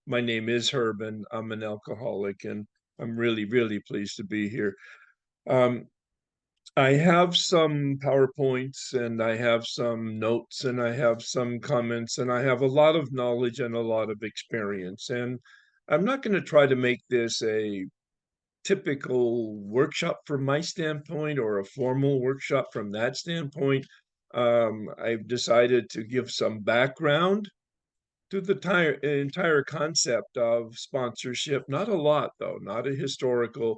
My name is Herb, and I'm an alcoholic, and I'm really, really pleased to be here. Um, I have some PowerPoints, and I have some notes, and I have some comments, and I have a lot of knowledge and a lot of experience. And I'm not going to try to make this a typical workshop from my standpoint or a formal workshop from that standpoint. I've decided to give some background to the entire concept of sponsorship. Not a lot, though, not a historical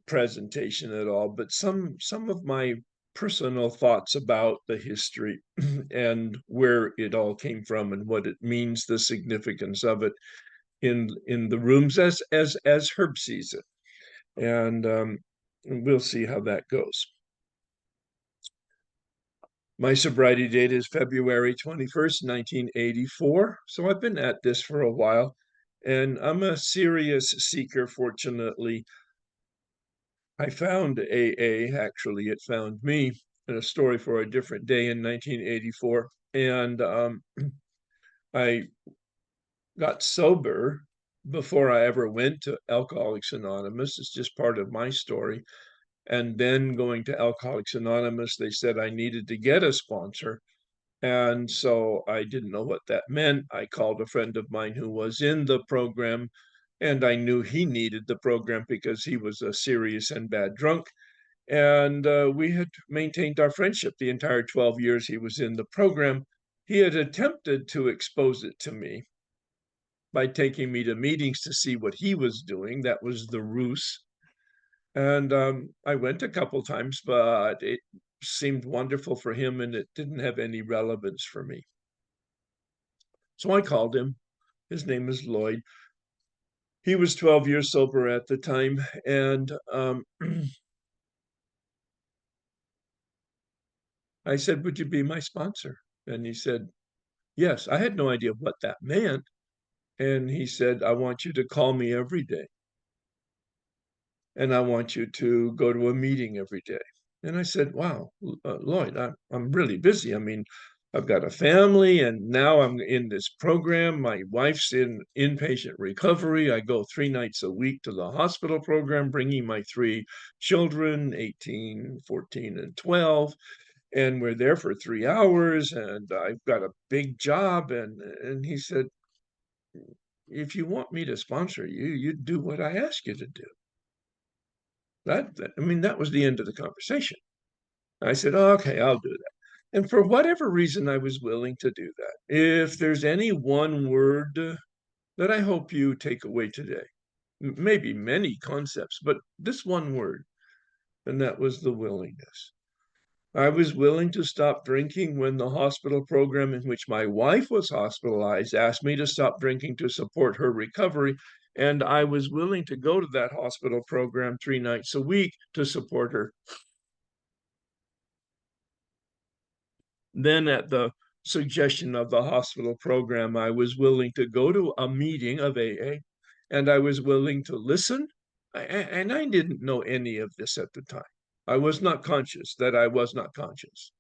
presentation at all, but some of my personal thoughts about the history and where it all came from and what it means, the significance of it in the rooms as Herb sees it. And we'll see how that goes. My sobriety date is February 21st, 1984. So I've been at this for a while, and I'm a serious seeker, fortunately. I found AA, actually, it found me in a story for a different day in 1984. And I got sober before I ever went to Alcoholics Anonymous. It's just part of my story. And then going to Alcoholics Anonymous, they said I needed to get a sponsor. And so I didn't know what that meant. I called a friend of mine who was in the program, and I knew he needed the program because he was a serious and bad drunk. And we had maintained our friendship the entire 12 years he was in the program. He had attempted to expose it to me by taking me to meetings to see what he was doing. That was the ruse. And I went a couple times, but it seemed wonderful for him and it didn't have any relevance for me. So I called him. His name is Lloyd. He was 12 years sober at the time. And I said, "Would you be my sponsor?" And he said, "Yes." I had no idea what that meant. And he said, "I want you to call me every day. And I want you to go to a meeting every day." And I said, "Wow, Lloyd, I'm really busy. I mean, I've got a family and now I'm in this program. My wife's in inpatient recovery. I go 3 nights a week to the hospital program, bringing my three children, 18, 14, and 12. And we're there for 3 hours and I've got a big job." And he said, "If you want me to sponsor you, you do what I ask you to do." I mean, that was the end of the conversation. I said, "Oh, okay, I'll do that." And for whatever reason, I was willing to do that. If there's any one word that I hope you take away today, maybe many concepts, but this one word, and that was the willingness. I was willing to stop drinking when the hospital program in which my wife was hospitalized asked me to stop drinking to support her recovery. And I was willing to go to that hospital program 3 nights a week to support her. Then, at the suggestion of the hospital program, I was willing to go to a meeting of AA and I was willing to listen. And I didn't know any of this at the time. I was not conscious that I was not conscious,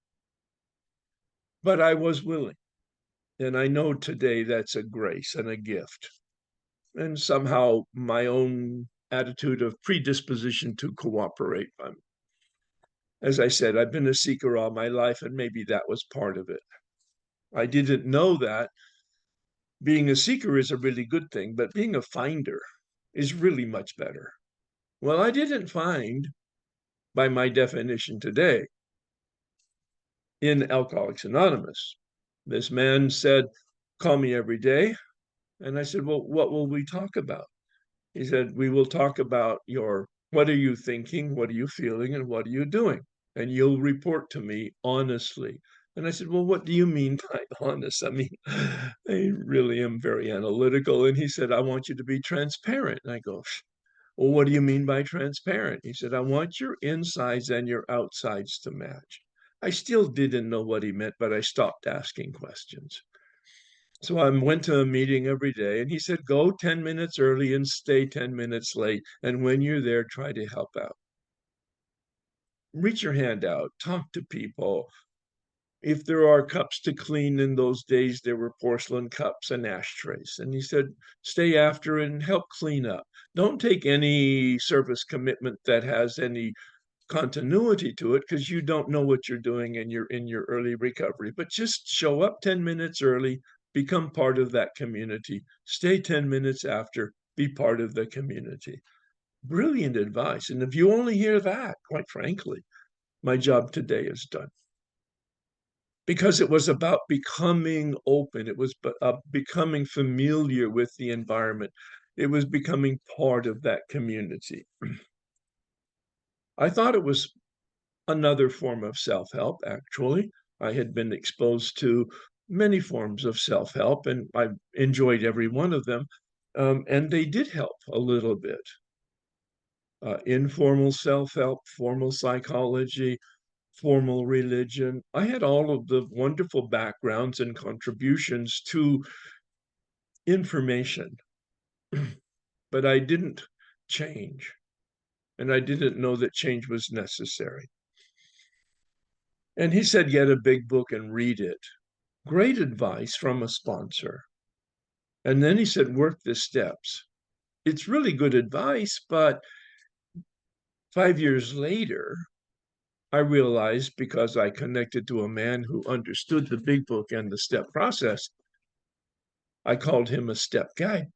but I was willing. And I know today that's a grace and a gift. And somehow my own attitude of predisposition to cooperate. As I said, I've been a seeker all my life, and maybe that was part of it. I didn't know that being a seeker is a really good thing, but being a finder is really much better. Well, I didn't find, by my definition today, in Alcoholics Anonymous. This man said, "Call me every day." And I said, "Well, what will we talk about?" He said, "We will talk about what are you thinking, what are you feeling, and what are you doing? And you'll report to me honestly." And I said, "Well, what do you mean by honest?" I mean, I really am very analytical. And he said, "I want you to be transparent." And I go, "Well, what do you mean by transparent?" He said, "I want your insides and your outsides to match." I still didn't know what he meant, but I stopped asking questions. So I went to a meeting every day, and he said, "Go 10 minutes early and stay 10 minutes late. And when you're there, try to help out. Reach your hand out, talk to people, if there are cups to clean, in those days, there were porcelain cups and ashtrays. And he said, stay after and help clean up. Don't take any service commitment that has any continuity to it because you don't know what you're doing and you're in your early recovery. But just show up 10 minutes early, become part of that community, stay 10 minutes after, be part of the community. Brilliant advice. And if you only hear that, quite frankly, my job today is done. Because it was about becoming open. It was becoming familiar with the environment. It was becoming part of that community. I thought it was another form of self-help, actually. I had been exposed to many forms of self-help, and I enjoyed every one of them. And they did help a little bit. Informal self-help, formal psychology, formal religion. I had all of the wonderful backgrounds and contributions to information, but I didn't change. And I didn't know that change was necessary. And he said, get a big book and read it. Great advice from a sponsor. And then he said, work the steps. It's really good advice, but 5 years later, I realized, because I connected to a man who understood the big book and the step process, I called him a step guide,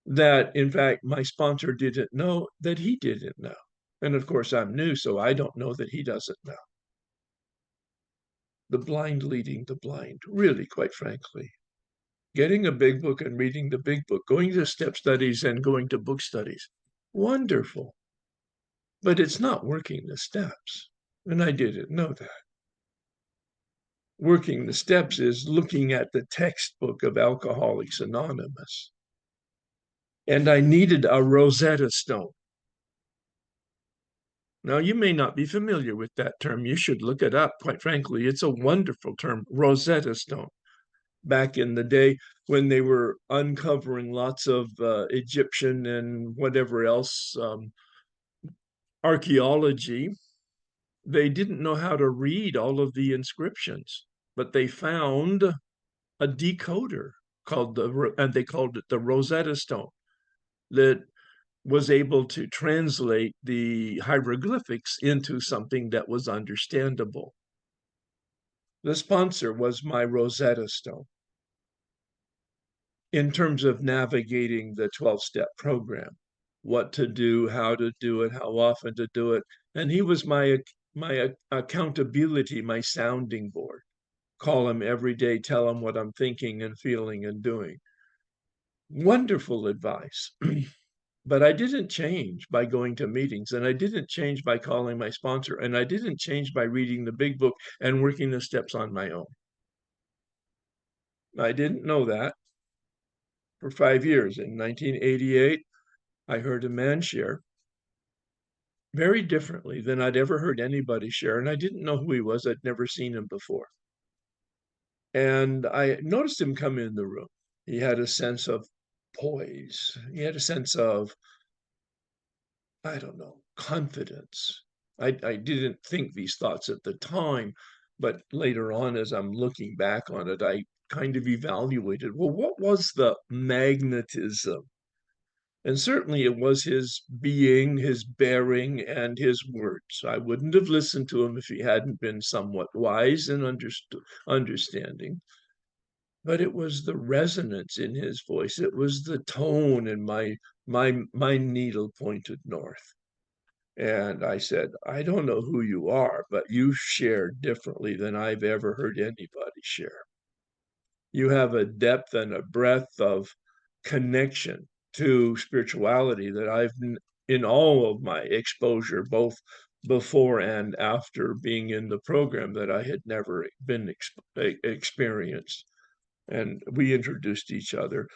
that in fact, my sponsor didn't know that he didn't know. And of course, I'm new, so I don't know that he doesn't know. The blind leading the blind, really, quite frankly. Getting a big book and reading the big book, going to step studies and going to book studies, wonderful. But it's not working the steps. And I didn't know that. Working the steps is looking at the textbook of Alcoholics Anonymous. And I needed a Rosetta Stone. Now, you may not be familiar with that term. You should look it up. Quite frankly, it's a wonderful term, Rosetta Stone. Back in the day when they were uncovering lots of Egyptian and whatever else archaeology, they didn't know how to read all of the inscriptions, but they found a decoder and they called it the Rosetta Stone, that was able to translate the hieroglyphics into something that was understandable. The sponsor was my Rosetta Stone in terms of navigating the 12-step program, what to do, how to do it, how often to do it. And he was my accountability, my sounding board. Call him every day, tell him what I'm thinking and feeling and doing. Wonderful advice. But I didn't change by going to meetings, and I didn't change by calling my sponsor, and I didn't change by reading the big book and working the steps on my own. I didn't know that for 5 years. In 1988, I heard a man share very differently than I'd ever heard anybody share, and I didn't know who he was. I'd never seen him before. And I noticed him come in the room. He had a sense of poise. He had a sense of, I don't know, confidence. I didn't think these thoughts at the time, but later on, as I'm looking back on it, I kind of evaluated, well, what was the magnetism? And certainly it was his being, his bearing, and his words. I wouldn't have listened to him if he hadn't been somewhat wise and understanding. But it was the resonance in his voice. It was the tone, and my needle pointed north. And I said, I don't know who you are, but you share differently than I've ever heard anybody share. You have a depth and a breadth of connection to spirituality that I've, in all of my exposure, both before and after being in the program, that I had never been experienced. And we introduced each other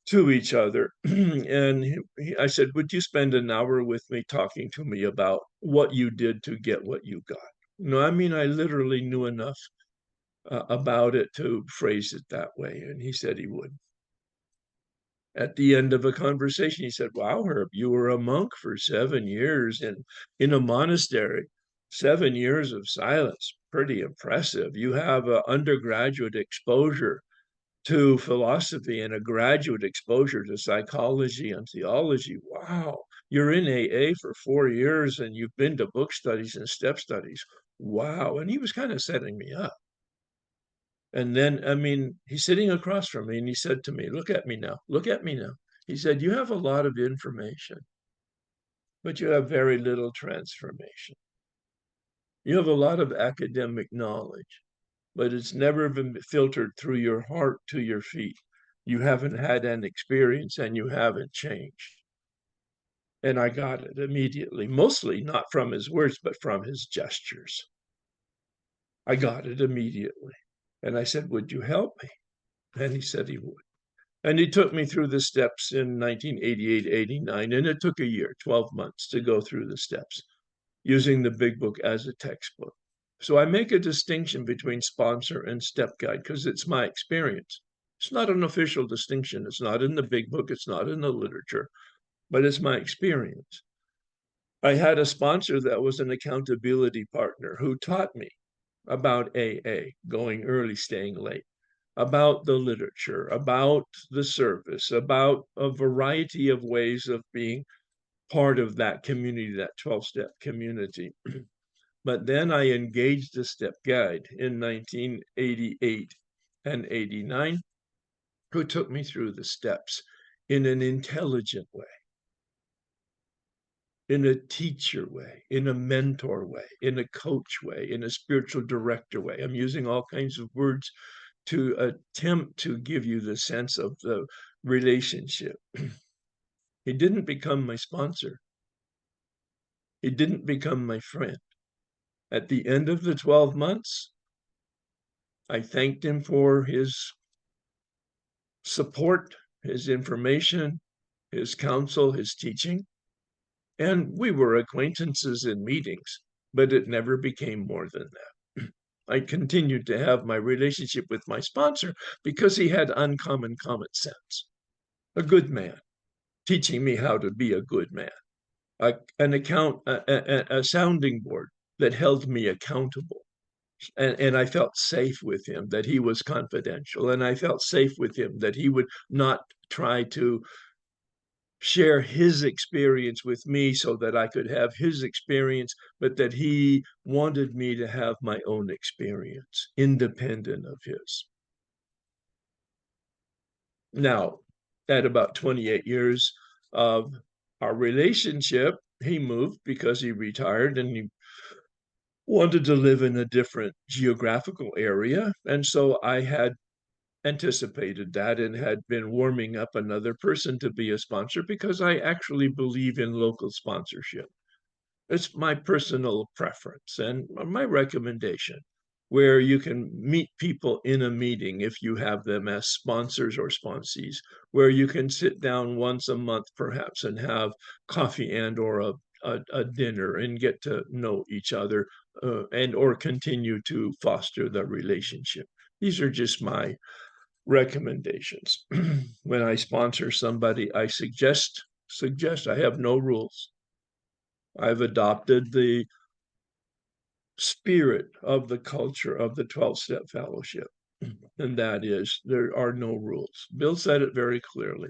to each other. And I said, would you spend an hour with me talking to me about what you did to get what you got? No, I mean, I literally knew enough about it to phrase it that way. And he said he would. At the end of a conversation, he said, wow, Herb, you were a monk for 7 years in a monastery, 7 years of silence. pretty impressive. You have an undergraduate exposure to philosophy and a graduate exposure to psychology and theology. Wow. You're in AA for 4 years and you've been to book studies and step studies. Wow." And he was kind of setting me up. And then, I mean, he's sitting across from me and he said to me, "Look at me now. Look at me now." He said, "You have a lot of information, but you have very little transformation. You have a lot of academic knowledge, but it's never been filtered through your heart to your feet. You haven't had an experience and you haven't changed." And I got it immediately, mostly not from his words, but from his gestures. I got it immediately. And I said, "Would you help me?" And he said he would. And he took me through the steps in 1988, 89, and it took a year, 12 months to go through the steps using the big book as a textbook. So I make a distinction between sponsor and step guide because it's my experience. It's not an official distinction. It's not in the big book. It's not in the literature, but it's my experience. I had a sponsor that was an accountability partner who taught me about AA, going early, staying late, about the literature, about the service, about a variety of ways of being part of that community, that 12-step community. But then I engaged a step guide in 1988 and 89 who took me through the steps in an intelligent way, in a teacher way, in a mentor way, in a coach way, in a spiritual director way. I'm using all kinds of words to attempt to give you the sense of the relationship. He didn't become my sponsor. He didn't become my friend. At the end of the 12 months, I thanked him for his support, his information, his counsel, his teaching. And we were acquaintances in meetings, but it never became more than that. I continued to have my relationship with my sponsor because he had uncommon common sense. A good man, teaching me how to be a good man. A sounding board that held me accountable. And I felt safe with him, that he was confidential. And I felt safe with him, that he would not try to share his experience with me so that I could have his experience, but that he wanted me to have my own experience, independent of his. Now, at about 28 years of our relationship, he moved because he retired and he wanted to live in a different geographical area. And so I had anticipated that and had been warming up another person to be a sponsor because I actually believe in local sponsorship. It's my personal preference and my recommendation, where you can meet people in a meeting if you have them as sponsors or sponsees, where you can sit down once a month perhaps and have coffee and or a dinner and get to know each other and or continue to foster the relationship. These are just my recommendations. When I sponsor somebody, I suggest I have no rules. I've adopted the spirit of the culture of the 12-step fellowship, and that is there are no rules. Bill said it very clearly.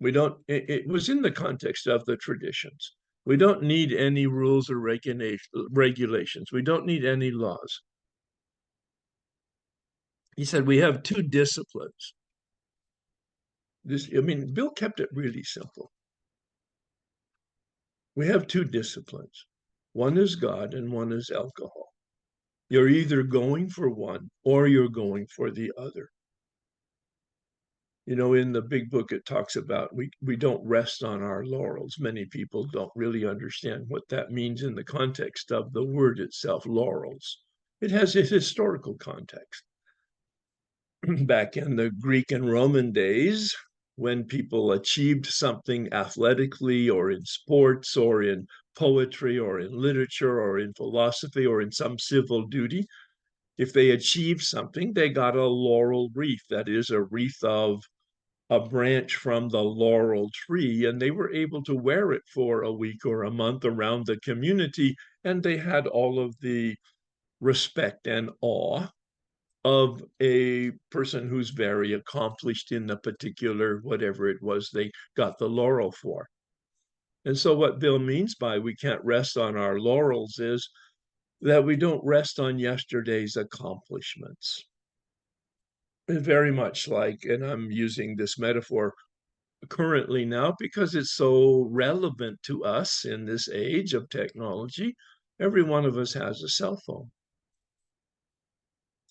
We don't, it was in the context of the traditions. We don't need any rules or regulations. We don't need any laws. He said we have two disciplines. Bill kept it really simple. We have two disciplines. One is God and one is alcohol. You're either going for one or you're going for the other. In the big book, it talks about we don't rest on our laurels. Many people don't really understand what that means in the context of the word itself, laurels. It has a historical context. Back in the Greek and Roman days, when people achieved something athletically or in sports or in poetry or in literature or in philosophy or in some civil duty, if they achieved something, they got a laurel wreath. That is a wreath of a branch from the laurel tree, and they were able to wear it for a week or a month around the community, and they had all of the respect and awe of a person who's very accomplished in the particular whatever it was they got the laurel for. And so what Bill means by we can't rest on our laurels is that we don't rest on yesterday's accomplishments. Very much like, and I'm using this metaphor currently now because it's so relevant to us in this age of technology. Every one of us has a cell phone.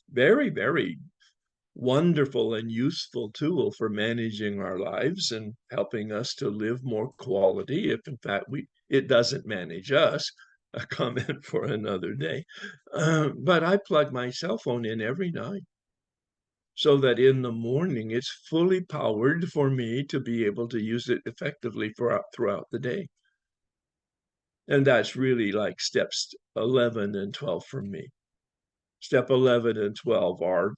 Very, very wonderful and useful tool for managing our lives and helping us to live more quality if in fact it doesn't manage us. A comment for another day. But I plug my cell phone in every night so that in the morning it's fully powered for me to be able to use it effectively throughout the day. And that's really like steps 11 and 12 for me. Step 11 and 12 are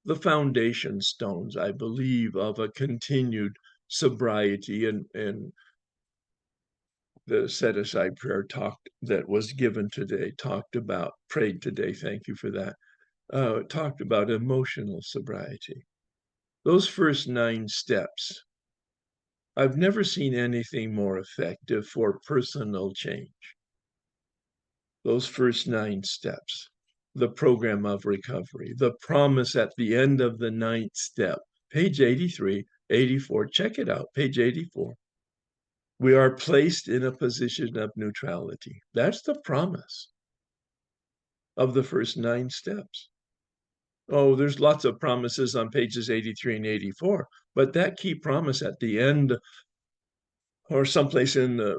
the foundation stones, I believe, of a continued sobriety. And the set aside prayer that was given today prayed today, thank you for that, talked about emotional sobriety. Those first 9 steps, I've never seen anything more effective for personal change. Those first 9 steps, the program of recovery, the promise at the end of the 9th step, page 83, 84, check it out, page 84. We are placed in a position of neutrality. That's the promise of the first 9 steps. Oh, there's lots of promises on pages 83 and 84, but that key promise at the end, or someplace in the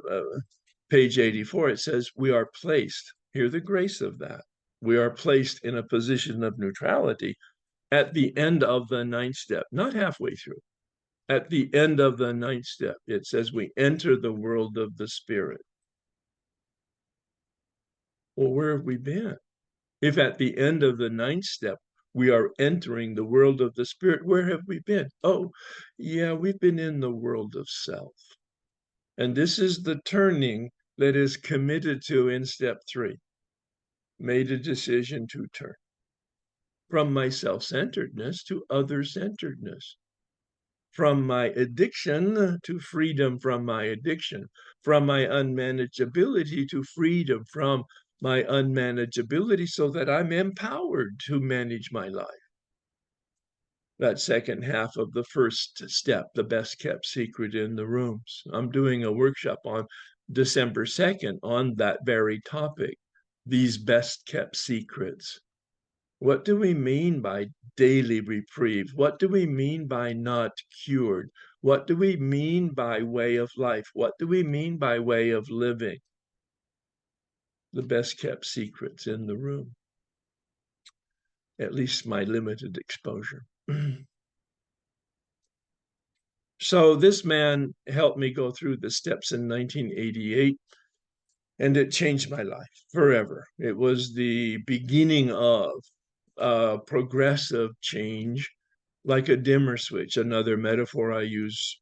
page 84, it says, we are placed, hear the grace of that. We are placed in a position of neutrality at the end of the 9th step, not halfway through. At the end of the 9th step, it says we enter the world of the Spirit. Well, where have we been? If at the end of the 9th step, we are entering the world of the Spirit, where have we been? Oh, yeah, we've been in the world of self. And this is the turning that is committed to in step 3. Made a decision to turn from my self-centeredness to other-centeredness, from my addiction to freedom from my addiction, from my unmanageability to freedom from my unmanageability, so that I'm empowered to manage my life. That second half of the first step, the best kept secret in the rooms. I'm doing a workshop on December 2nd on that very topic, these best kept secrets. What do we mean by daily reprieve? What do we mean by not cured? What do we mean by way of life? What do we mean by way of living? The best kept secrets in the room, at least my limited exposure. So this man helped me go through the steps in 1988, and it changed my life forever. It was the beginning of progressive change, like a dimmer switch, another metaphor I use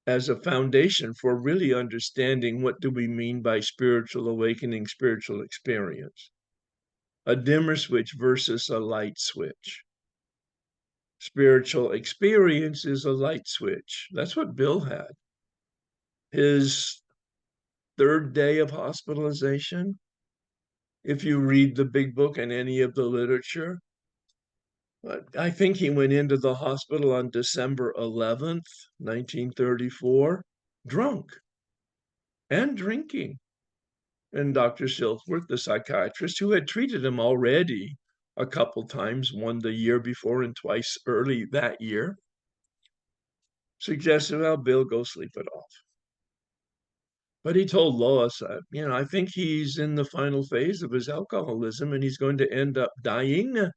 as a foundation for really understanding what do we mean by spiritual awakening, spiritual experience. A dimmer switch versus a light switch. Spiritual experience is a light switch. That's what Bill had. His 3rd day of hospitalization, if you read the big book and any of the literature, I think he went into the hospital on December 11th, 1934, drunk and drinking. And Dr. Silsworth, the psychiatrist, who had treated him already a couple times, one the year before and twice early that year, suggested, well, Bill, go sleep it off. But he told Lois, I think he's in the final phase of his alcoholism and he's going to end up dying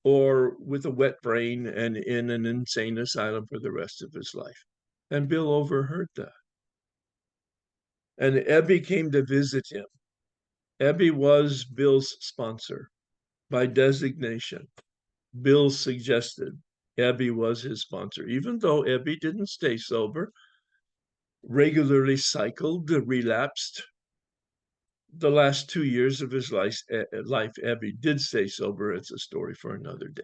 or with a wet brain and in an insane asylum for the rest of his life. And Bill overheard that. And Ebby came to visit him. Ebby was Bill's sponsor by designation. Bill suggested Ebby was his sponsor, even though Ebby didn't stay sober. regularly cycled, relapsed. The last 2 years of his life, Ebby did stay sober. It's a story for another day.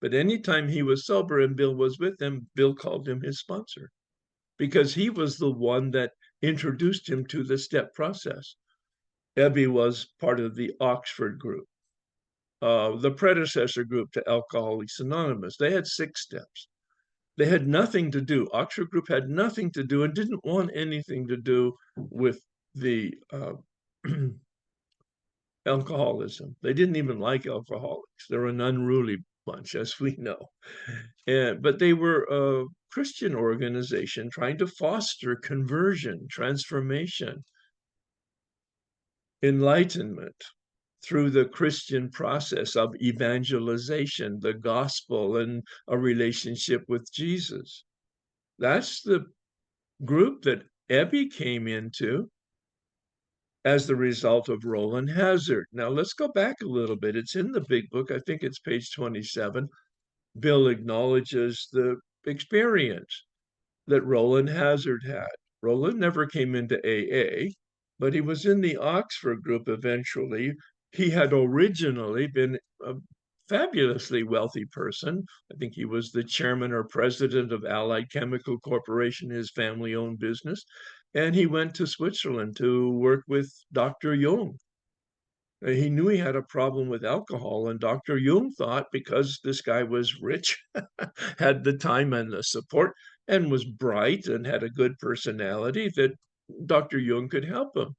But anytime he was sober and Bill was with him, Bill called him his sponsor because he was the one that introduced him to the step process. Ebby was part of the Oxford group, the predecessor group to Alcoholics Anonymous. They had 6 steps. They had nothing to do, Oxford group had nothing to do and didn't want anything to do with the alcoholism. They didn't even like alcoholics. They're an unruly bunch, as we know. But they were a Christian organization trying to foster conversion, transformation, enlightenment through the Christian process of evangelization, the gospel, and a relationship with Jesus. That's the group that Ebby came into as the result of Roland Hazard. Now, let's go back a little bit. It's in the big book. I think it's page 27. Bill acknowledges the experience that Roland Hazard had. Roland never came into AA, but he was in the Oxford group eventually. He had originally been a fabulously wealthy person. I think he was the chairman or president of Allied Chemical Corporation, his family owned business. And he went to Switzerland to work with Dr. Jung. He knew he had a problem with alcohol, and Dr. Jung thought because this guy was rich, had the time and the support, and was bright and had a good personality, that Dr. Jung could help him.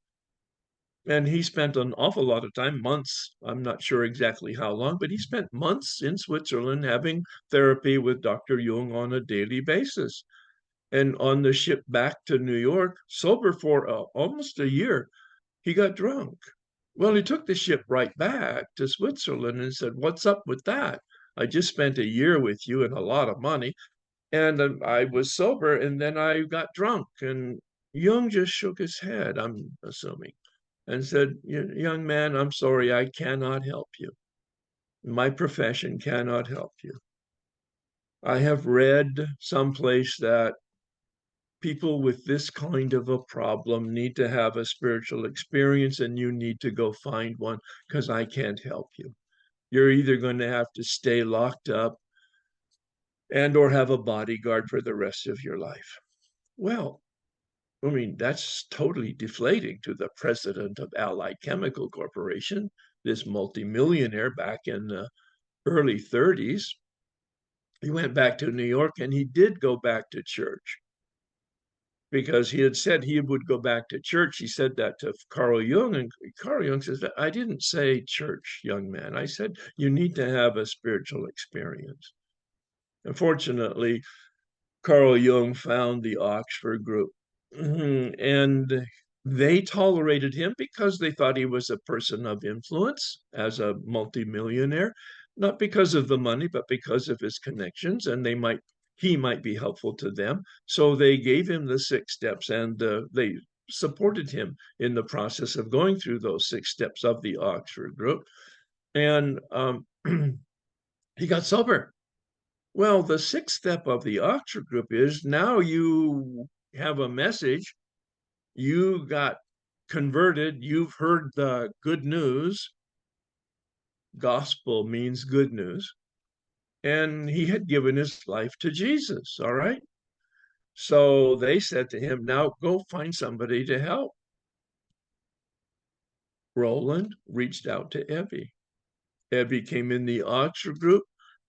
And he spent an awful lot of time, months, I'm not sure exactly how long, but he spent months in Switzerland having therapy with Dr. Jung on a daily basis. And on the ship back to New York, sober for almost a year, he got drunk. Well, he took the ship right back to Switzerland and said, "What's up with that? I just spent a year with you and a lot of money, and I was sober, and then I got drunk." And Jung just shook his head, I'm assuming, and said, "Young man, I'm sorry, I cannot help you. My profession cannot help you. I have read someplace that people with this kind of a problem need to have a spiritual experience, and you need to go find one because I can't help you. You're either going to have to stay locked up and or have a bodyguard for the rest of your life." Well, I mean, that's totally deflating to the president of Allied Chemical Corporation, this multimillionaire back in the early 30s. He went back to New York and he did go back to church because he had said he would go back to church. He said that to Carl Jung, and Carl Jung says, "I didn't say church, young man. I said you need to have a spiritual experience." Unfortunately, Carl Jung found the Oxford group, and they tolerated him because they thought he was a person of influence as a multimillionaire, not because of the money, but because of his connections, and he might be helpful to them. So they gave him the 6 steps, and they supported him in the process of going through those 6 steps of the Oxford group. And he got sober. Well, the 6th step of the Oxford group is now you have a message, you got converted, you've heard the good news. Gospel means good news. And he had given his life to Jesus, all right? So they said to him, "Now go find somebody to help." Roland reached out to Ebby. Ebby came in the Oxford group,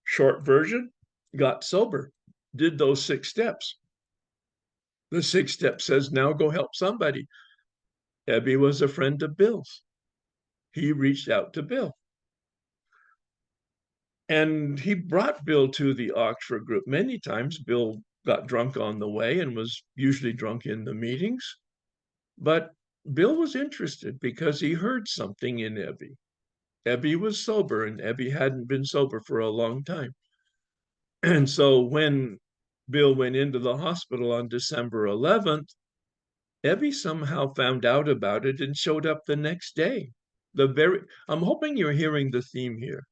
short version, got sober, did those 6 steps. The 6th step says, "Now go help somebody." Ebby was a friend of Bill's. He reached out to Bill. And he brought Bill to the Oxford group many times. Bill got drunk on the way and was usually drunk in the meetings. But Bill was interested because he heard something in Ebby. Ebby was sober, and Ebby hadn't been sober for a long time. And so when Bill went into the hospital on December 11th, Ebby somehow found out about it and showed up the next day. I'm hoping you're hearing the theme here.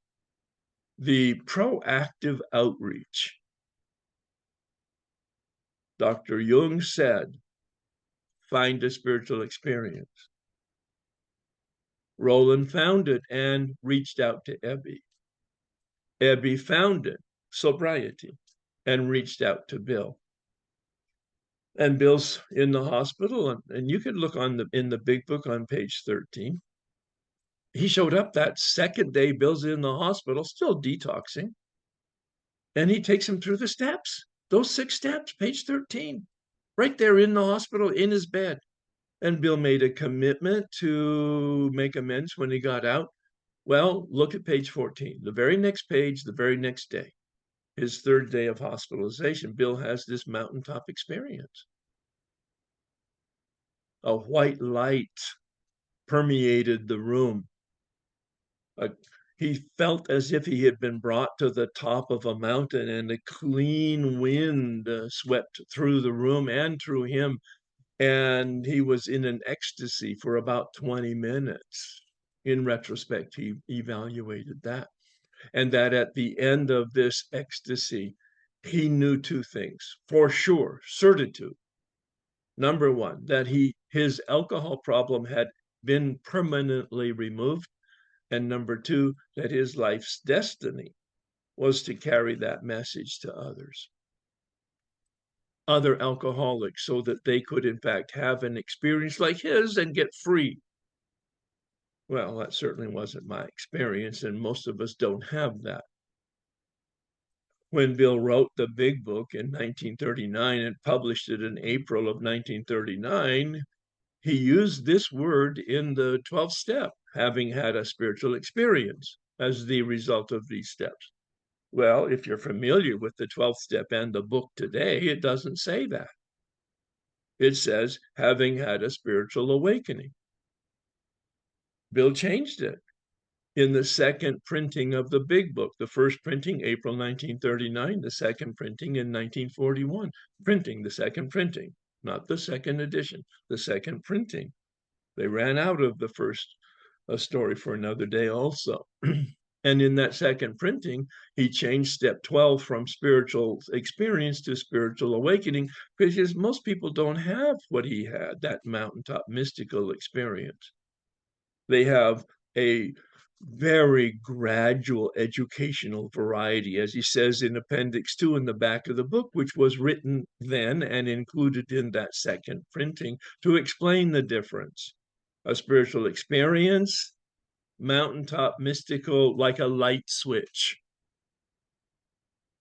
The proactive outreach. Dr. Jung said, find a spiritual experience. Roland found it and reached out to Ebby. Ebby found it, Sobriety, and reached out to Bill. And Bill's in the hospital, and you can look in the big book on page 13. He showed up that second day. Bill's in the hospital, still detoxing, and he takes him through the steps, those 6 steps, page 13, right there in the hospital in his bed. And Bill made a commitment to make amends when he got out. Well, look at page 14, the very next page, the very next day, his 3rd day of hospitalization. Bill has this mountaintop experience. A white light permeated the room. He felt as if he had been brought to the top of a mountain, and a clean wind swept through the room and through him. And he was in an ecstasy for about 20 minutes. In retrospect, he evaluated that. And that at the end of this ecstasy, he knew 2 things for sure, certitude. Number one, that his alcohol problem had been permanently removed. And number 2, that his life's destiny was to carry that message to others, other alcoholics, so that they could, in fact, have an experience like his and get free. Well, that certainly wasn't my experience, and most of us don't have that. When Bill wrote the big book in 1939 and published it in April of 1939, he used this word in the 12th step, having had a spiritual experience as the result of these steps. Well, if you're familiar with the 12th step and the book today, it doesn't say that. It says, having had a spiritual awakening. Bill changed it in the second printing of the big book. The first printing, April 1939, the second printing in 1941. Printing, the second printing, not the second edition, the second printing. They ran out of the first A Story for Another Day also. And in that second printing, he changed step 12 from spiritual experience to spiritual awakening, because most people don't have what he had, that mountaintop mystical experience. They have a very gradual educational variety, as he says in Appendix 2 in the back of the book, which was written then and included in that second printing to explain the difference. A spiritual experience, mountaintop mystical, like a light switch.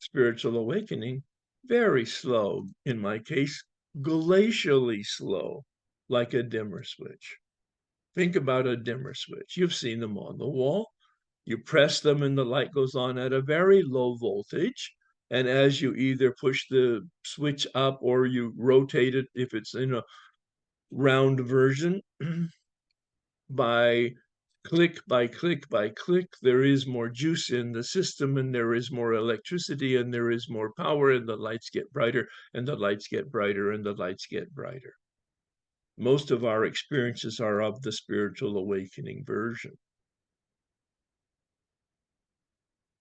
Spiritual awakening, very slow, in my case, glacially slow, like a dimmer switch. Think about a dimmer switch. You've seen them on the wall. You press them and the light goes on at a very low voltage. And as you either push the switch up or you rotate it, if it's in a round version, by click by click by click, there is more juice in the system, and there is more electricity, and there is more power, and the lights get brighter, and the lights get brighter, and the lights get brighter. Most of our experiences are of the spiritual awakening version.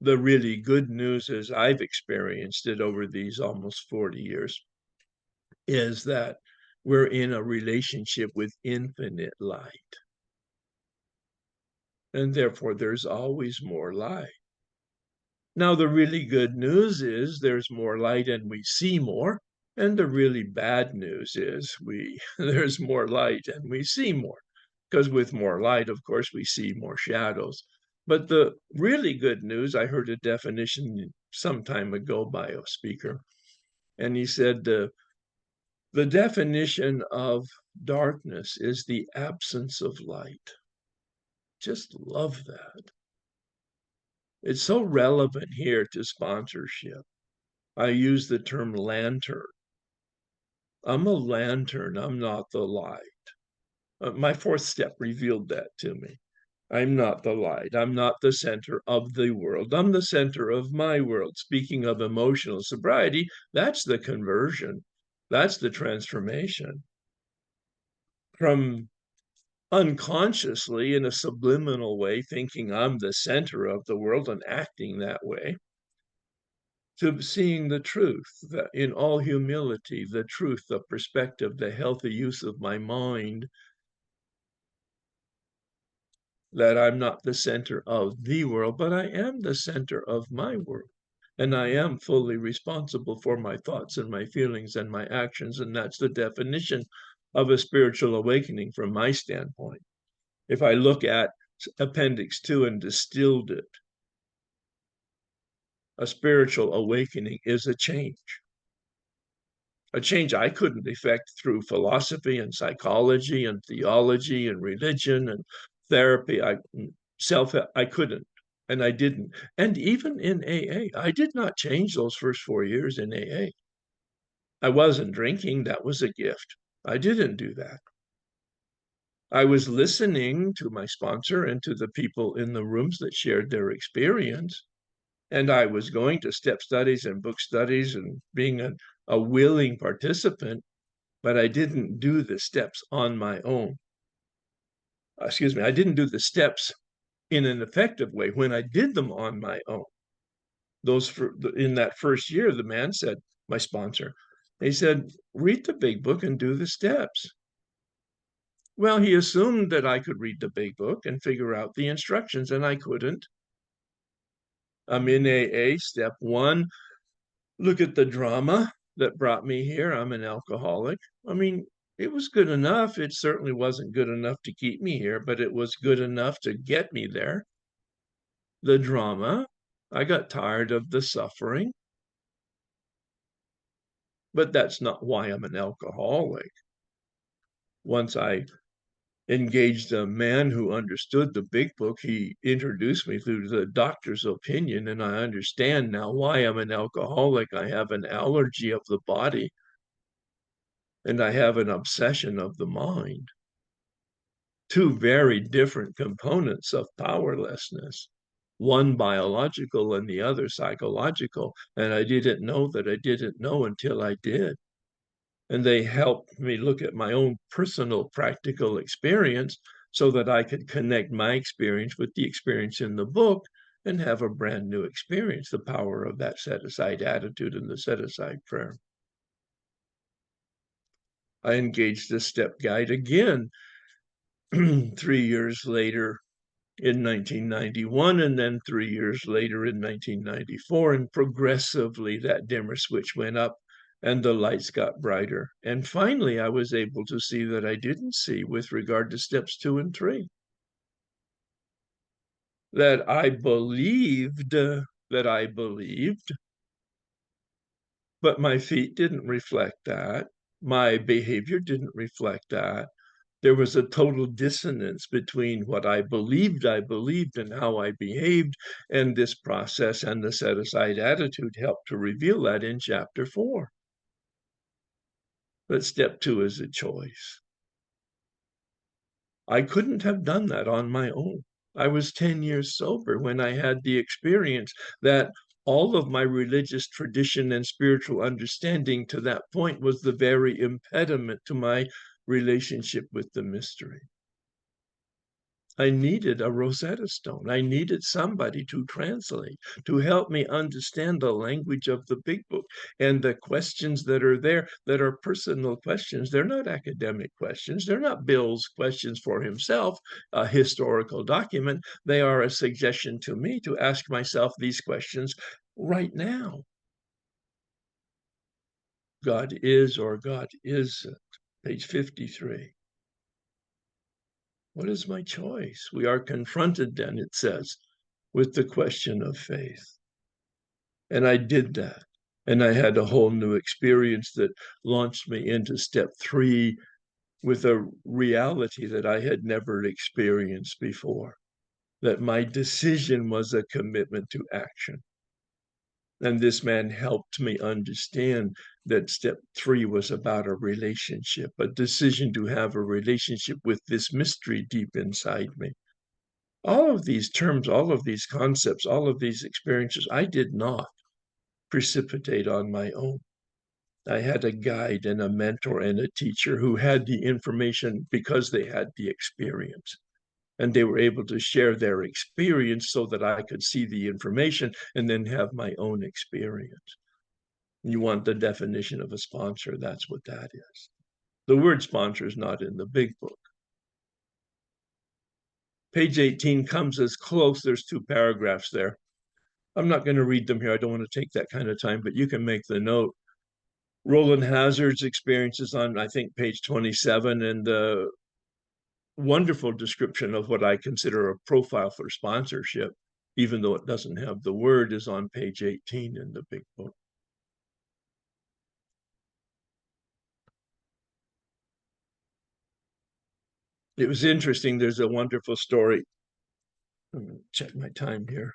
The really good news, as I've experienced it over these almost 40 years, is that we're in a relationship with infinite light. And therefore, there's always more light. Now, the really good news is there's more light and we see more. And the really bad news is there's more light and we see more. Because with more light, of course, we see more shadows. But the really good news, I heard a definition some time ago by a speaker, and he said the definition of darkness is the absence of light. Just love that. It's so relevant here to sponsorship. I use the term lantern. I'm a lantern, I'm not the light. My 4th step revealed that to me. I'm not the light. I'm not the center of the world. I'm the center of my world. Speaking of emotional sobriety, that's the conversion. That's the transformation. From unconsciously, in a subliminal way, thinking I'm the center of the world and acting that way, to seeing the truth, that in all humility, the truth, the perspective, the healthy use of my mind, that I'm not the center of the world, but I am the center of my world. And I am fully responsible for my thoughts and my feelings and my actions. And that's the definition of a spiritual awakening from my standpoint. If I look at Appendix 2 and distilled it, a spiritual awakening is a change I couldn't effect through philosophy and psychology and theology and religion and therapy. I couldn't, and I didn't. And even in AA, I did not change those first 4 years in AA. I wasn't drinking. That was a gift. I didn't do that. I was listening to my sponsor and to the people in the rooms that shared their experience. And I was going to step studies and book studies and being a willing participant, but I didn't do the steps on my own. Excuse me, I didn't do the steps in an effective way when I did them on my own. In that first year, the man said, my sponsor, he said, read the big book and do the steps. Well, he assumed that I could read the big book and figure out the instructions, and I couldn't. I'm in AA, step one, look at the drama that brought me here. I'm an alcoholic. I mean, it was good enough. It certainly wasn't good enough to keep me here, but it was good enough to get me there. The drama, I got tired of the suffering, but that's not why I'm an alcoholic. Once I engaged a man who understood the big book, he introduced me through the doctor's opinion, and I understand now why I'm an alcoholic. I have an allergy of the body, and I have an obsession of the mind. Two very different components of powerlessness, one biological and the other psychological. And I didn't know that I didn't know until I did. And they helped me look at my own personal practical experience so that I could connect my experience with the experience in the book and have a brand new experience, the power of that set-aside attitude and the set-aside prayer. I engaged the step guide again 3 years later in 1991, and then 3 years later in 1994, and progressively that dimmer switch went up and the lights got brighter. And finally, I was able to see that I didn't see with regard to steps 2 and 3, that I believed, but my feet didn't reflect that. My behavior didn't reflect that. There was a total dissonance between what I believed, and how I behaved, and this process and the set-aside attitude helped to reveal that in chapter 4. But step 2 is a choice. I couldn't have done that on my own. I was 10 years sober when I had the experience that all of my religious tradition and spiritual understanding to that point was the very impediment to my relationship with the mystery. I needed a Rosetta Stone. I needed somebody to translate, to help me understand the language of the big book and the questions that are there that are personal questions. They're not academic questions. They're not Bill's questions for himself, a historical document. They are a suggestion to me to ask myself these questions right now. God is or God isn't, page 53. What is my choice? We are confronted then, it says, with the question of faith. And I did that. And I had a whole new experience that launched me into step 3 with a reality that I had never experienced before, that my decision was a commitment to action. And this man helped me understand that step 3 was about a relationship, a decision to have a relationship with this mystery deep inside me. All of these terms, all of these concepts, all of these experiences, I did not precipitate on my own. I had a guide and a mentor and a teacher who had the information because they had the experience. And they were able to share their experience so that I could see the information and then have my own experience. You want the definition of a sponsor, that's what that is. The word sponsor is not in the big book. Page 18 comes as close. There's 2 paragraphs there. I'm not going to read them here. I don't want to take that kind of time, but you can make the note. Roland Hazard's experiences on, I think, page 27, and the wonderful description of what I consider a profile for sponsorship, even though it doesn't have the word, is on page 18 in the big book. It was interesting. There's a wonderful story. Let me check my time here.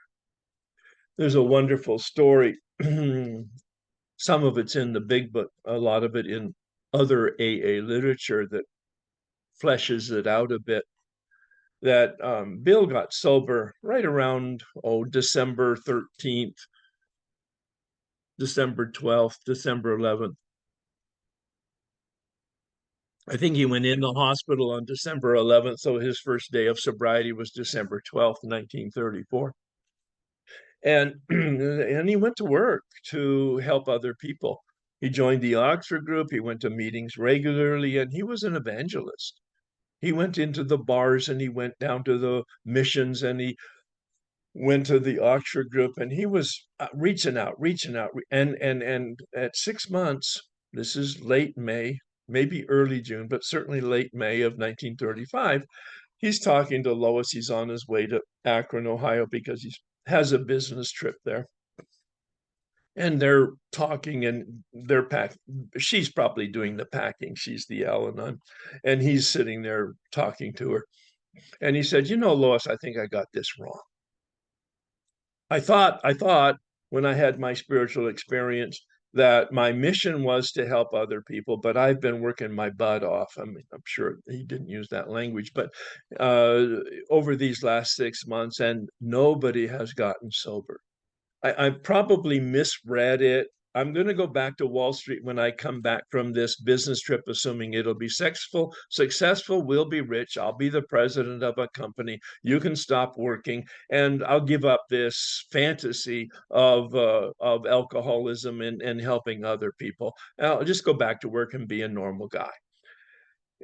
There's a wonderful story. Some of it's in the big book, a lot of it in other AA literature that fleshes it out a bit. That Bill got sober right around December 13th, December 12th, December 11th. I think he went in the hospital on December 11th, so his first day of sobriety was December 12th, 1934. And and he went to work to help other people. He joined the Oxford group, he went to meetings regularly, and he was an evangelist. He went into the bars and he went down to the missions and he went to the Oxford group and he was reaching out, and at 6 months, this is late May, maybe early June, but certainly late May of 1935, he's talking to Lois. He's on his way to Akron, Ohio, because he has a business trip there. And they're talking and they're packing. She's probably doing the packing. She's the Al-Anon. And he's sitting there talking to her. And he said, Lois, I think I got this wrong. I thought when I had my spiritual experience that my mission was to help other people, but I've been working my butt off. I mean, I'm sure he didn't use that language, but over these last 6 months, and nobody has gotten sober. I probably misread it. I'm going to go back to Wall Street when I come back from this business trip, assuming it'll be successful. Successful, we'll be rich. I'll be the president of a company. You can stop working, and I'll give up this fantasy of alcoholism and helping other people. I'll just go back to work and be a normal guy.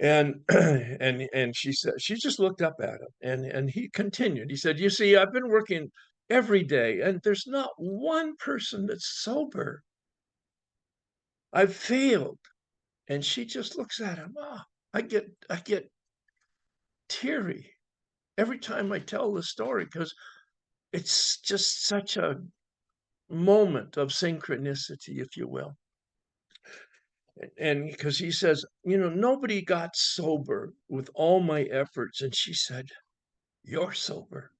And and she said, she just looked up at him, and he continued. He said, "You see, I've been working every day, and there's not one person that's sober. I've failed." And she just looks at him. Oh, I get teary every time I tell the story because it's just such a moment of synchronicity, if you will. And because he says, nobody got sober with all my efforts. And she said, "You're sober."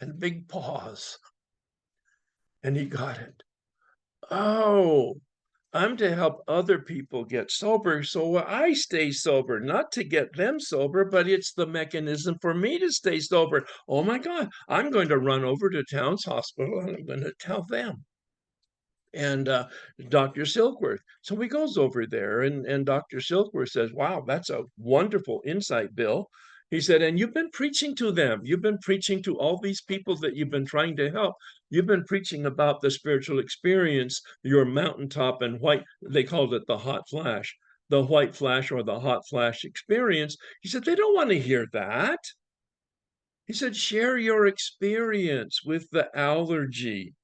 And big pause. And he got it. Oh, I'm to help other people get sober. So I stay sober, not to get them sober, but it's the mechanism for me to stay sober. Oh my God, I'm going to run over to Towns Hospital and I'm going to tell them. And Dr. Silkworth. So he goes over there, and Dr. Silkworth says, "Wow, that's a wonderful insight, Bill." He said, "And you've been preaching to them. You've been preaching to all these people that you've been trying to help. You've been preaching about the spiritual experience, your mountaintop and white," they called it the hot flash, the white flash or the hot flash experience. He said, "They don't want to hear that." He said, "Share your experience with the allergy,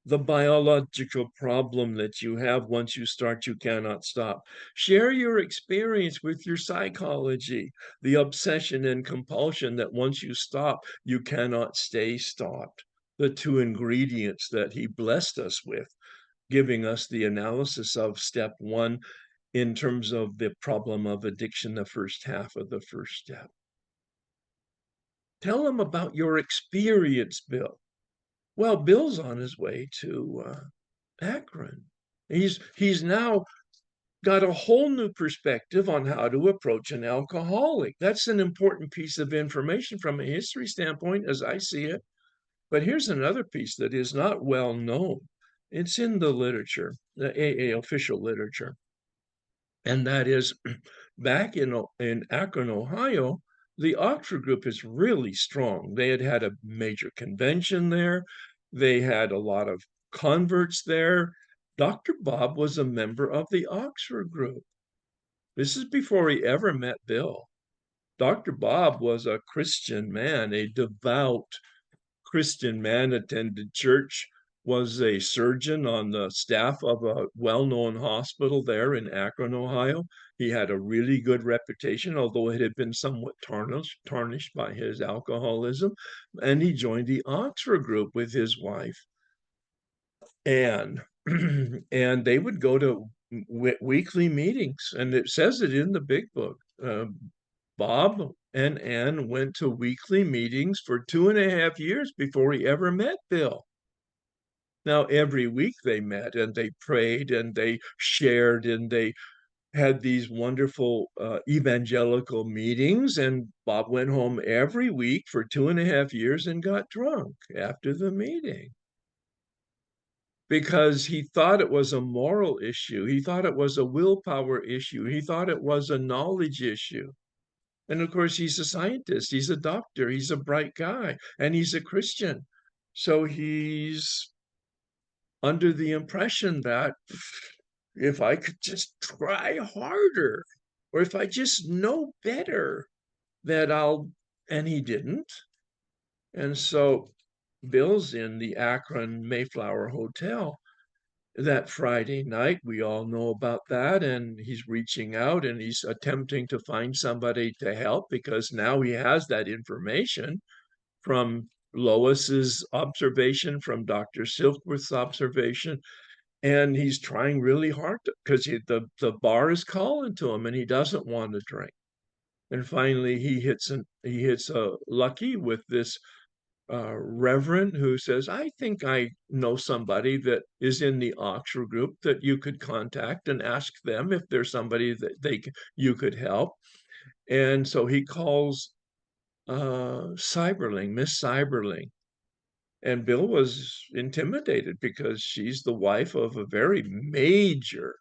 the biological problem that you have. Once you start, you cannot stop. Share your experience with your psychology, the obsession and compulsion that once you stop, you cannot stay stopped." The 2 ingredients that he blessed us with, giving us the analysis of step 1 in terms of the problem of addiction, the first half of the first step. Tell them about your experience, Bill. Well, Bill's on his way to Akron. He's now got a whole new perspective on how to approach an alcoholic. That's an important piece of information from a history standpoint, as I see it. But here's another piece that is not well known. It's in the literature, the AA official literature. And that is back in Akron, Ohio, the Oxford group is really strong. They had a major convention there. They had a lot of converts there. Dr. Bob was a member of the Oxford group. This is before he ever met Bill. Dr. Bob was a Christian man, a devout Christian man, attended church, was a surgeon on the staff of a well-known hospital there in Akron, Ohio. He had a really good reputation, although it had been somewhat tarnished by his alcoholism. And he joined the Oxford group with his wife, Anne. And they would go to weekly meetings. And it says it in the big book. Bob and Ann went to weekly meetings for 2.5 years before he ever met Bill. Now, every week they met and they prayed and they shared and they had these wonderful evangelical meetings. And Bob went home every week for 2.5 years and got drunk after the meeting because he thought it was a moral issue. He thought it was a willpower issue. He thought it was a knowledge issue. And of course, he's a scientist, he's a doctor, he's a bright guy, and he's a Christian. So he's under the impression that if I could just try harder, or if I just know better, that I'll, and he didn't. And so Bill's in the Akron Mayflower Hotel that Friday night. We all know about that. And he's reaching out and he's attempting to find somebody to help because now he has that information from Lois's observation, from Dr. Silkworth's observation. And he's trying really hard because the bar is calling to him and he doesn't want to drink. And finally, he hits a lucky with this reverend who says, I think I know somebody that is in the Oxford group that you could contact and ask them if there's somebody that you could help. And so he calls Cyberling, Miss Cyberling. And Bill was intimidated because she's the wife of a very major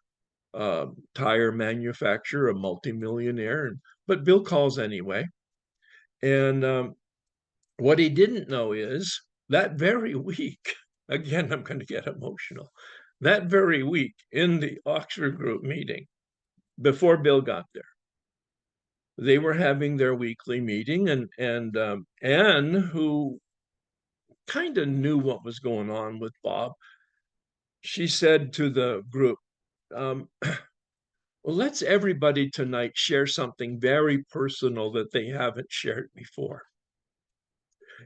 tire manufacturer, a multimillionaire. But Bill calls anyway. And what he didn't know is that very week, again, I'm going to get emotional. That very week in the Oxford group meeting, before Bill got there, they were having their weekly meeting, and Anne, who kind of knew what was going on with Bob, she said to the group, well, let's everybody tonight share something very personal that they haven't shared before.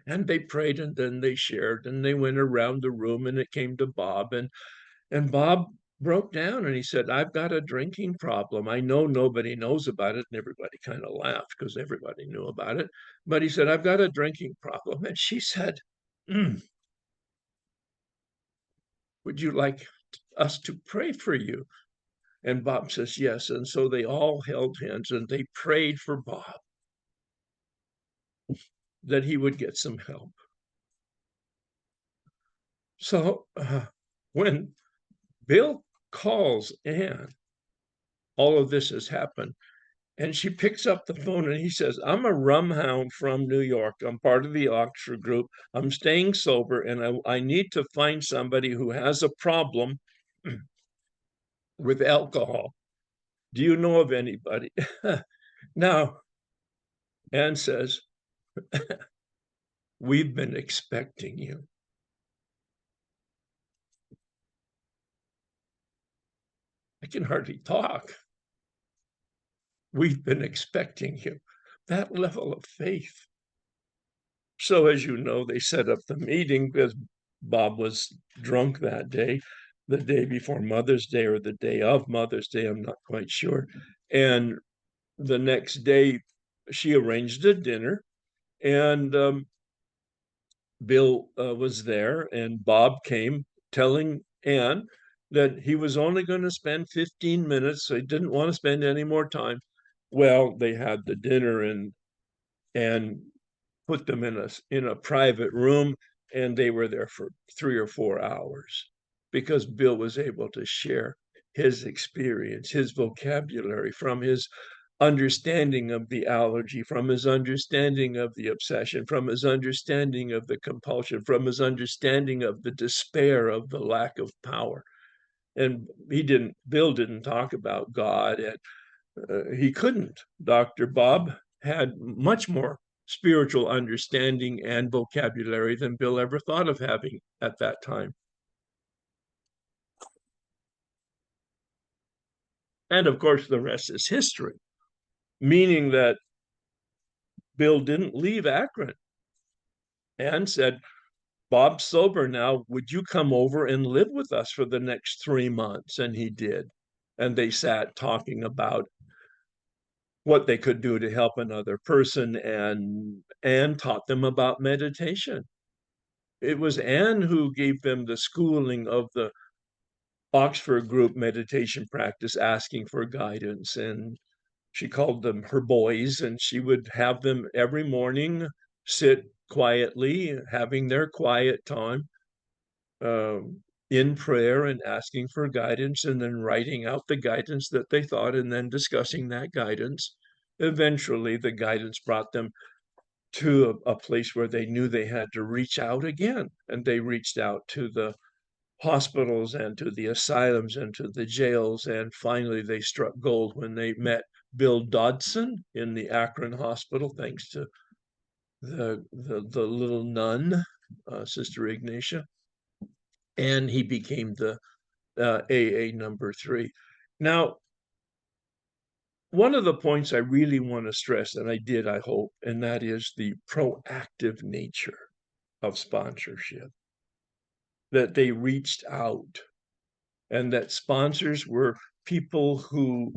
And they prayed and then they shared and they went around the room and it came to Bob and Bob broke down and he said, I've got a drinking problem. I know nobody knows about it. And everybody kind of laughed because everybody knew about it. But he said, I've got a drinking problem. And she said, would you like us to pray for you? And Bob says, yes. And so they all held hands and they prayed for Bob that he would get some help. So when Bill calls Anne, all of this has happened. And she picks up the phone and he says, I'm a rum hound from New York. I'm part of the Oxford group. I'm staying sober and I need to find somebody who has a problem with alcohol. Do you know of anybody? Now, Anne says, we've been expecting you. I can hardly talk. We've been expecting you. That level of faith. So, as you know, they set up the meeting because Bob was drunk that day, the day before Mother's Day or the day of Mother's Day, I'm not quite sure. And the next day, she arranged a dinner, and Bill was there, and Bob came telling Anne that he was only going to spend 15 minutes, so he didn't want to spend any more time. Well, they had the dinner and put them in a private room, and they were there for 3 or 4 hours because Bill was able to share his experience, his vocabulary from his understanding of the allergy, from his understanding of the obsession, from his understanding of the compulsion, from his understanding of the despair of the lack of power. And Bill didn't talk about God, and he couldn't. Dr. Bob had much more spiritual understanding and vocabulary than Bill ever thought of having at that time. And of course, the rest is history, meaning that Bill didn't leave Akron and said, Bob's sober now. Would you come over and live with us for the next 3 months? And he did. And they sat talking about what they could do to help another person, and taught them about meditation. It was Anne who gave them the schooling of the Oxford group meditation practice, asking for guidance. And she called them her boys, and she would have them every morning sit quietly, having their quiet time, in prayer and asking for guidance, and then writing out the guidance that they thought, and then discussing that guidance. Eventually, the guidance brought them to a place where they knew they had to reach out again. And they reached out to the hospitals and to the asylums and to the jails. And finally, they struck gold when they met Bill Dodson in the Akron hospital, thanks to the little nun, Sister Ignatia. And he became the AA number 3. Now, one of the points I really want to stress, and I did, I hope, and that is the proactive nature of sponsorship, that they reached out, and that sponsors were people who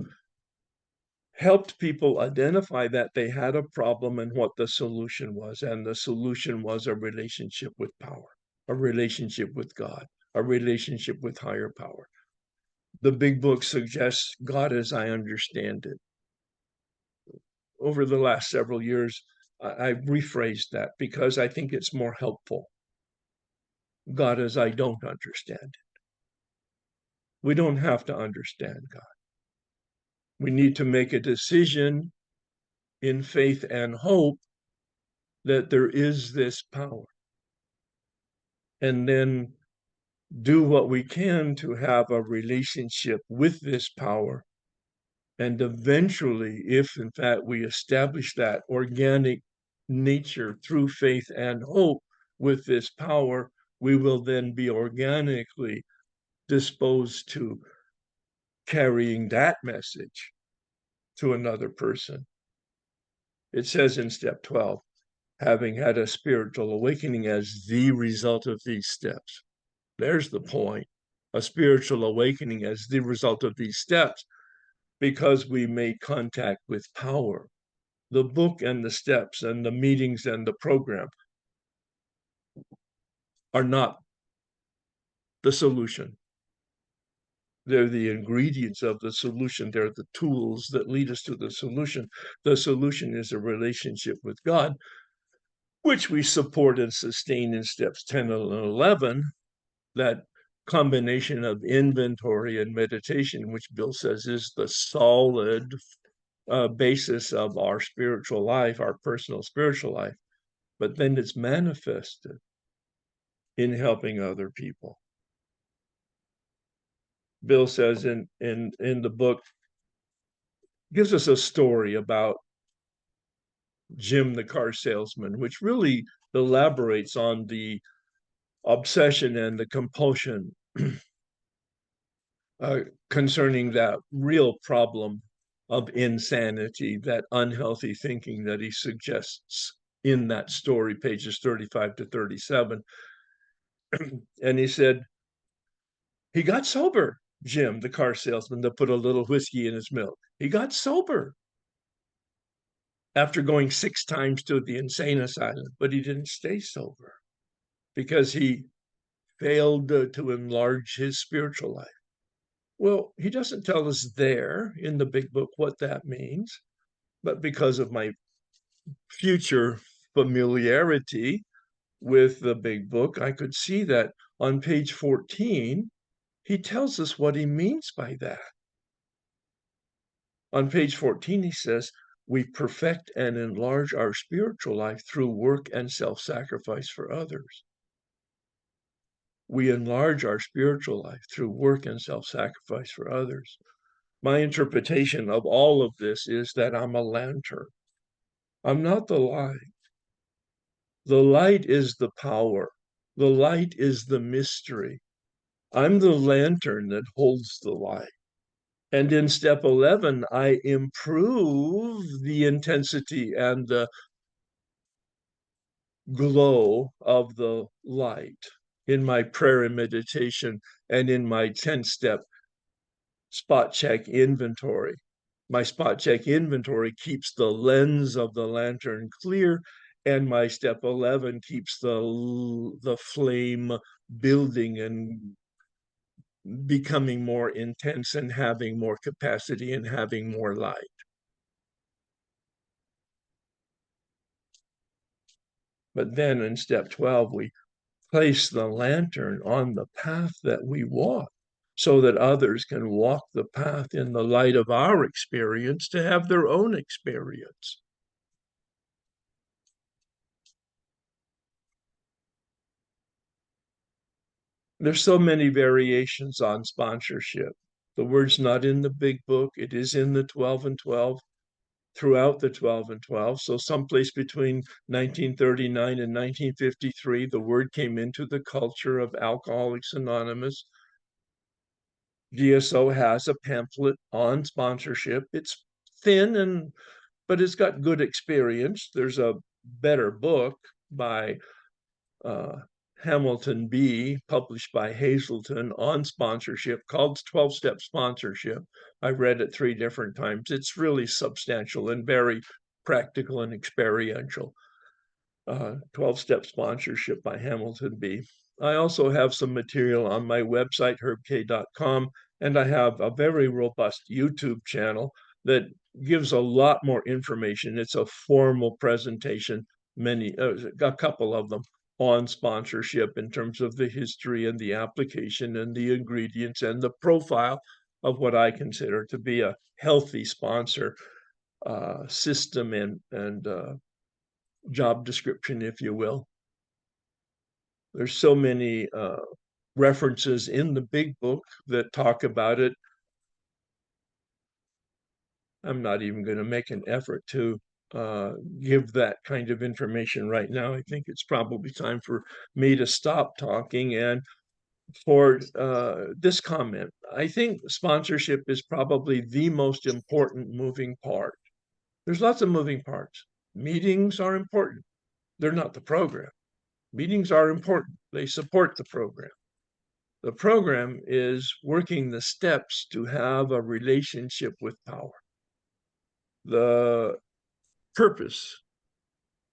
helped people identify that they had a problem and what the solution was. And the solution was a relationship with power, a relationship with God, a relationship with higher power. The big book suggests God as I understand it. Over the last several years, I've rephrased that because I think it's more helpful. God as I don't understand it. We don't have to understand God. We need to make a decision in faith and hope that there is this power, and then do what we can to have a relationship with this power. And eventually, if in fact we establish that organic nature through faith and hope with this power, we will then be organically disposed to carrying that message to another person. It says in step 12, having had a spiritual awakening as the result of these steps. There's the point. A spiritual awakening as the result of these steps, because we made contact with power. The book and the steps and the meetings and the program are not the solution. They're the ingredients of the solution. They're the tools that lead us to the solution. The solution is a relationship with God, which we support and sustain in steps 10 and 11, that combination of inventory and meditation, which Bill says is the solid basis of our spiritual life, our personal spiritual life. But then it's manifested in helping other people. Bill says in the book, gives us a story about Jim the car salesman, which really elaborates on the obsession and the compulsion concerning that real problem of insanity, that unhealthy thinking that he suggests in that story, pages 35 to 37. And he said, he got sober, Jim, the car salesman that put a little whiskey in his milk. He got sober after going 6 times to the insane asylum, but he didn't stay sober because he failed to enlarge his spiritual life. Well, he doesn't tell us there in the big book what that means, but because of my future familiarity with the big book, I could see that on page 14, he tells us what he means by that. On page 14, he says, we perfect and enlarge our spiritual life through work and self-sacrifice for others. We enlarge our spiritual life through work and self-sacrifice for others. My interpretation of all of this is that I'm a lantern. I'm not the light. The light is the power. The light is the mystery. I'm the lantern that holds the light. And in step 11, I improve the intensity and the glow of the light in my prayer and meditation and in my 10-step spot check inventory. My spot check inventory keeps the lens of the lantern clear, and my step 11 keeps the flame building and becoming more intense and having more capacity and having more light. But then in step 12, we place the lantern on the path that we walk so that others can walk the path in the light of our experience to have their own experience. There's so many variations on sponsorship. The word's not in the big book. It is in the 12 and 12, throughout the 12 and 12. So someplace between 1939 and 1953, the word came into the culture of Alcoholics Anonymous. DSO has a pamphlet on sponsorship. It's thin, but it's got good experience. There's a better book by Hamilton B., published by Hazelton, on sponsorship, called 12-Step Sponsorship. I read it 3 different times. It's really substantial and very practical and experiential. 12-Step Sponsorship by Hamilton B. I also have some material on my website, herbk.com, and I have a very robust YouTube channel that gives a lot more information. It's a formal presentation, a couple of them, on sponsorship in terms of the history and the application and the ingredients and the profile of what I consider to be a healthy sponsor system and job description, if you will. There's so many references in the big book that talk about it. I'm not even going to make an effort to give that kind of information right now. I think it's probably time for me to stop talking and for this comment. I think sponsorship is probably the most important moving part. There's lots of moving parts. Meetings are important. They're not the program. Meetings are important. They support the program. The program is working the steps to have a relationship with power. The purpose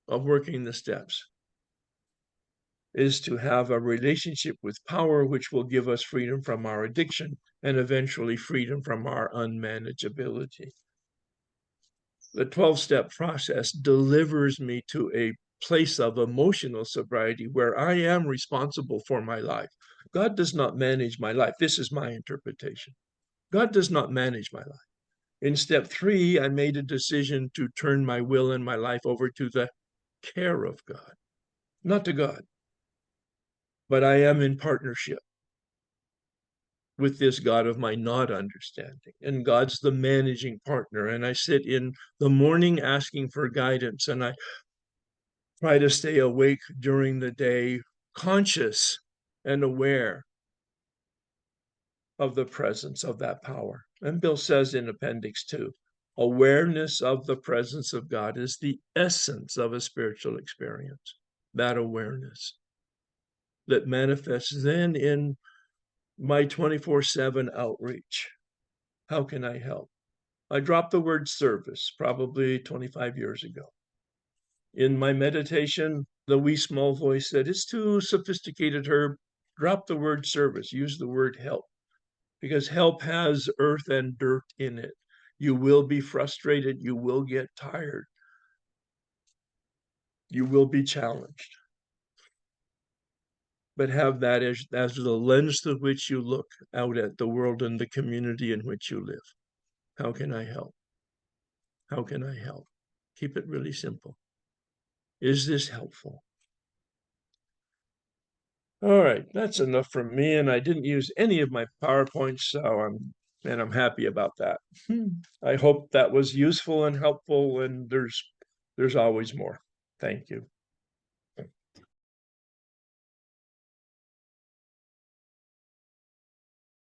of working the steps is to have a relationship with power, which will give us freedom from our addiction and eventually freedom from our unmanageability. The 12-step process delivers me to a place of emotional sobriety where I am responsible for my life. God does not manage my life. This is my interpretation. God does not manage my life. In step 3, I made a decision to turn my will and my life over to the care of God, not to God. But I am in partnership with this God of my not understanding. And God's the managing partner. And I sit in the morning asking for guidance, and I try to stay awake during the day, conscious and aware of the presence of that power. And Bill says in Appendix 2, awareness of the presence of God is the essence of a spiritual experience, that awareness that manifests then in my 24/7 outreach. How can I help? I dropped the word service probably 25 years ago. In my meditation, the wee small voice said, it's too sophisticated, Herb. Drop the word service, use the word help, because help has earth and dirt in it. You will be frustrated, you will get tired, you will be challenged. But have that as the lens through which you look out at the world and the community in which you live. How can I help? How can I help? Keep it really simple. Is this helpful? All right, that's enough from me, and I didn't use any of my PowerPoints, so I'm happy about that. I hope that was useful and helpful, and there's always more. Thank you.